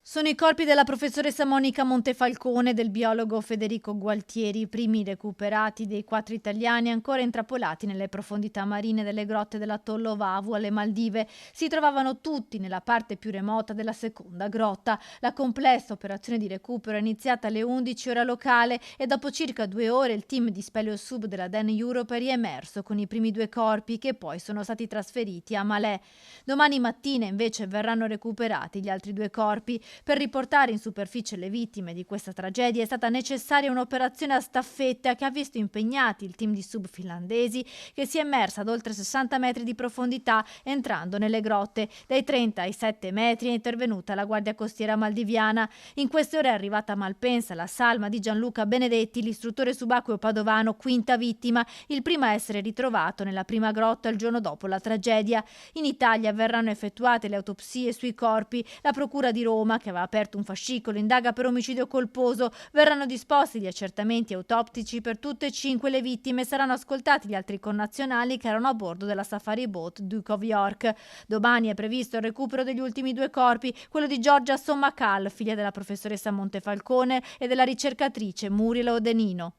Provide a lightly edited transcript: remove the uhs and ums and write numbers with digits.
Sono i corpi della professoressa Monica Montefalcone e del biologo Federico Gualtieri, i primi recuperati dei 4 italiani ancora intrappolati nelle profondità marine delle grotte dell'atollo Vavu alle Maldive. Si trovavano tutti nella parte più remota della seconda grotta. La complessa operazione di recupero è iniziata alle 11 ora locale e dopo circa 2 ore il team di Speleosub della Dan Europe è riemerso con i primi 2 corpi che poi sono stati trasferiti a Malé. Domani mattina invece verranno recuperati gli altri 2 corpi. Per riportare in superficie le vittime di questa tragedia è stata necessaria un'operazione a staffetta che ha visto impegnati il team di sub finlandesi che si è immersa ad oltre 60 metri di profondità entrando nelle grotte. Dai 30 ai 7 metri è intervenuta la Guardia Costiera maldiviana. In queste ore è arrivata a Malpensa la salma di Gianluca Benedetti, l'istruttore subacqueo padovano, quinta vittima, il primo a essere ritrovato nella prima grotta il giorno dopo la tragedia. In Italia verranno effettuate le autopsie sui corpi. La Procura di Roma, che aveva aperto un fascicolo, indaga per omicidio colposo. Verranno disposti gli accertamenti autoptici per tutte e 5 le vittime. Saranno ascoltati gli altri connazionali che erano a bordo della safari boat Duke of York. Domani è previsto il recupero degli ultimi 2 corpi, quello di Giorgia Sommacal, figlia della professoressa Montefalcone, e della ricercatrice Muriel Odenino.